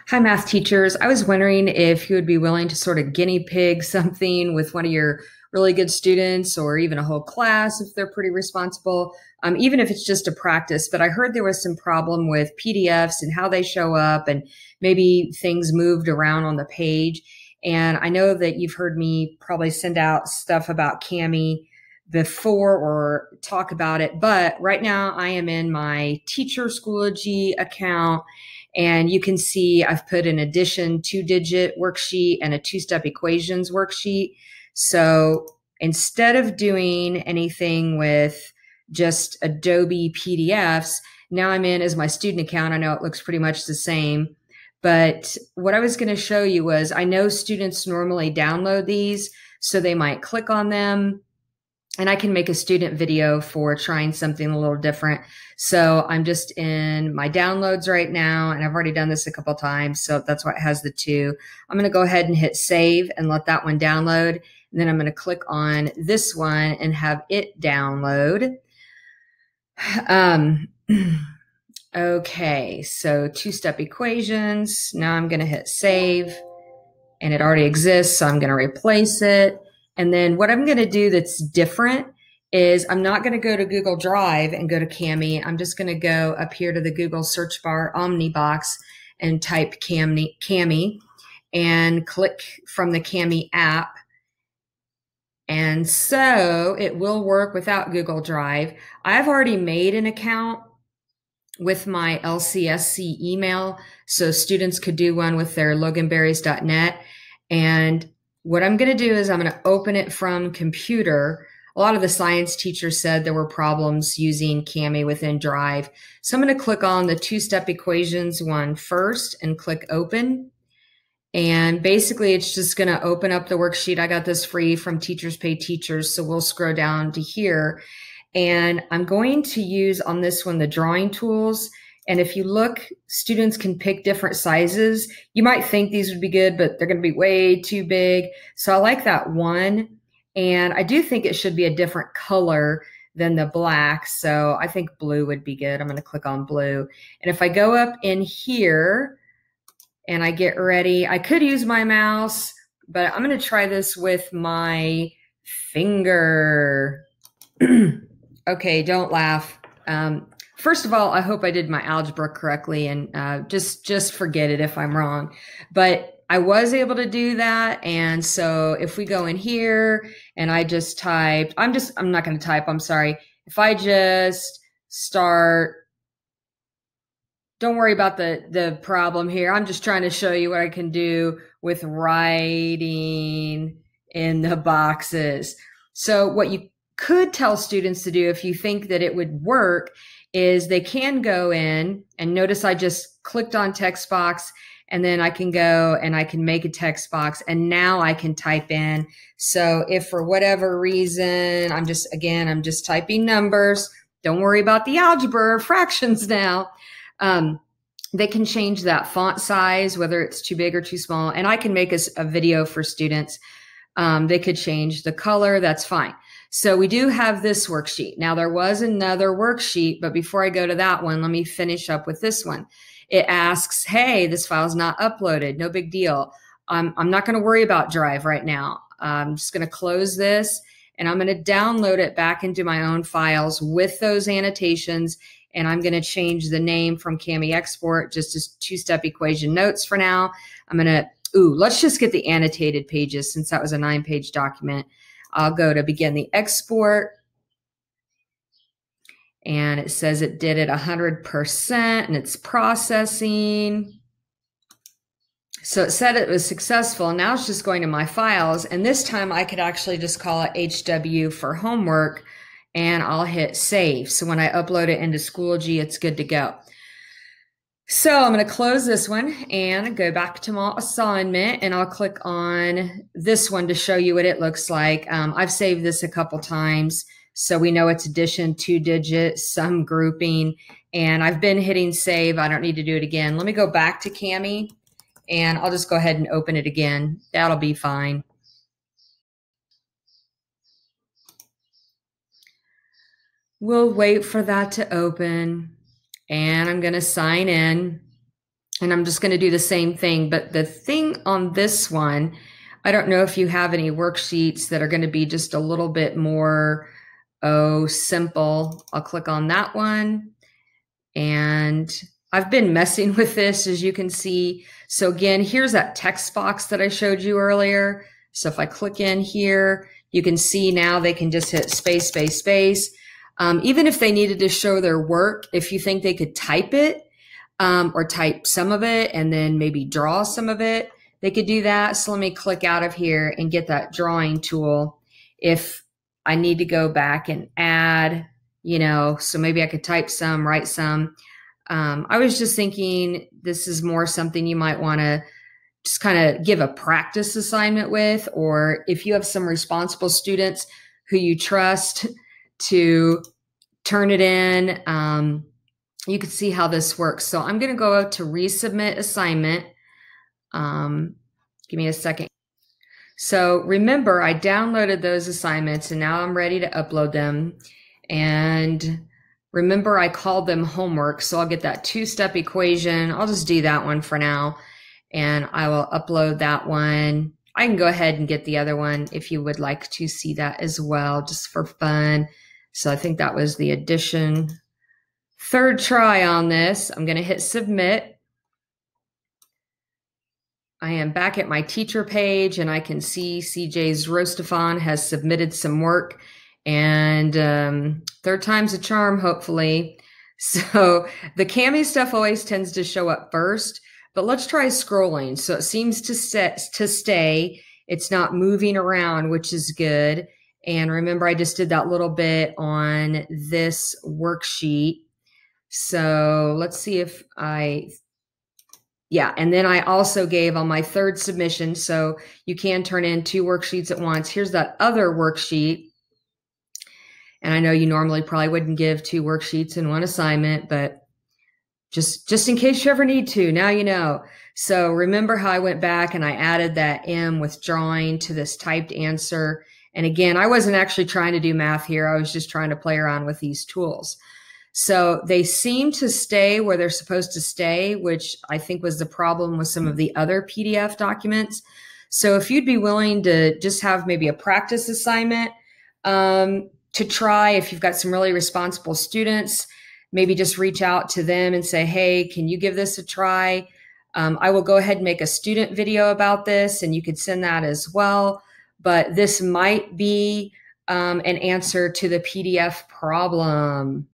Hi, math teachers. I was wondering if you would be willing to sort of guinea pig something with one of your really good students or even a whole class if they're pretty responsible, even if it's just a practice. But I heard there was some problem with PDFs and how they show up and maybe things moved around on the page. And I know that you've heard me probably send out stuff about Cami before or talk about it. But right now I am in my Teacher Schoology account. And you can see I've put an addition 2-digit worksheet and a 2-step equations worksheet. So instead of doing anything with just Adobe PDFs, now I'm in as my student account. I know it looks pretty much the same. But what I was going to show you was I know students normally download these, so they might click on them and I can make a student video for trying something a little different. So I'm just in my downloads right now, and I've already done this a couple times, so that's why it has the 2. I'm going to go ahead and hit save and let that one download. And then I'm going to click on this one and have it download. Okay, so 2-step equations. Now I'm going to hit save, and it already exists, so I'm going to replace it. And then what I'm going to do that's different is I'm not going to go to Google Drive and go to Cami. I'm just going to go up here to the Google search bar Omnibox and type Cami and click from the Cami app. And so it will work without Google Drive. I've already made an account with my LCSC email, so students could do one with their loganberries.net. And what I'm going to do is I'm going to open it from computer. A lot of the science teachers said there were problems using Cami within Drive. So I'm going to click on the 2-step equations one first and click open. And basically it's just going to open up the worksheet. I got this free from Teachers Pay Teachers. So we'll scroll down to here. And I'm going to use on this one the drawing tools. And if you look, students can pick different sizes. You might think these would be good, but they're going to be way too big. So I like that one. And I do think it should be a different color than the black. So I think blue would be good. I'm going to click on blue. And if I go up in here and I get ready, I could use my mouse, but I'm going to try this with my finger. Okay, don't laugh. First of all, I hope I did my algebra correctly, and just forget it if I'm wrong. But I was able to do that, and so if we go in here and I just typed, I'm not going to type, I'm sorry. If I just start, don't worry about the problem here. I'm just trying to show you what I can do with writing in the boxes. So what you could tell students to do if you think that it would work is they can go in and notice I just clicked on text box, and then I can go and I can make a text box, and now I can type in. So if for whatever reason, I'm just typing numbers, don't worry about the algebra or fractions now. They can change that font size, whether it's too big or too small. And I can make a video for students. They could change the color. That's fine. So we do have this worksheet. Now there was another worksheet, but before I go to that one, let me finish up with this one. It asks, hey, this file is not uploaded. No big deal. I'm not going to worry about Drive right now. I'm just going to close this, and I'm going to download it back into my own files with those annotations. And I'm going to change the name from Cami Export just as 2-step equation notes for now. I'm going to, let's just get the annotated pages since that was a 9-page document. I'll go to begin the export, and it says it did it 100% and it's processing. So it said it was successful. Now it's just going to my files, and this time I could actually just call it HW for homework, and I'll hit save. So when I upload it into Schoology, it's good to go. So I'm going to close this one and go back to my assignment, and I'll click on this one to show you what it looks like. I've saved this a couple times, so we know it's addition, 2-digit, sum grouping, and I've been hitting save. I don't need to do it again. Let me go back to Cami, and I'll just go ahead and open it again. That'll be fine. We'll wait for that to open, and I'm going to sign in. And I'm just going to do the same thing. But the thing on this one, I don't know if you have any worksheets that are going to be just a little bit more, simple. I'll click on that one. And I've been messing with this, as you can see. So again, here's that text box that I showed you earlier. So if I click in here, you can see now they can just hit space, space, space. Even if they needed to show their work, if you think they could type it, or type some of it and then maybe draw some of it, they could do that. So let me click out of here and get that drawing tool. If I need to go back and add, so maybe I could type some, write some. I was just thinking this is more something you might want to just kind of give a practice assignment with, or if you have some responsible students who you trust to turn it in, you can see how this works. So I'm going to go to Resubmit Assignment. Give me a second. So remember, I downloaded those assignments and now I'm ready to upload them. And remember, I called them homework. So I'll get that two-step equation. I'll just do that one for now. And I will upload that one. I can go ahead and get the other one if you would like to see that as well, just for fun. So I think that was the addition. Third try on this. I'm going to hit submit. I am back at my teacher page and I can see CJ's Roastathon has submitted some work, and third time's a charm, hopefully. So the Cami stuff always tends to show up first, but let's try scrolling. So it seems to stay. It's not moving around, which is good. And remember, I just did that little bit on this worksheet. So let's see if and then I also gave on my third submission, so you can turn in 2 worksheets at once. Here's that other worksheet. And I know you normally probably wouldn't give 2 worksheets in one assignment, but just in case you ever need to, now you know. So remember how I went back and I added that M with drawing to this typed answer. And again, I wasn't actually trying to do math here. I was just trying to play around with these tools. So they seem to stay where they're supposed to stay, which I think was the problem with some of the other PDF documents. So if you'd be willing to just have maybe a practice assignment to try, if you've got some really responsible students, maybe just reach out to them and say, hey, can you give this a try? I will go ahead and make a student video about this, and you could send that as well. But this might be an answer to the PDF problem.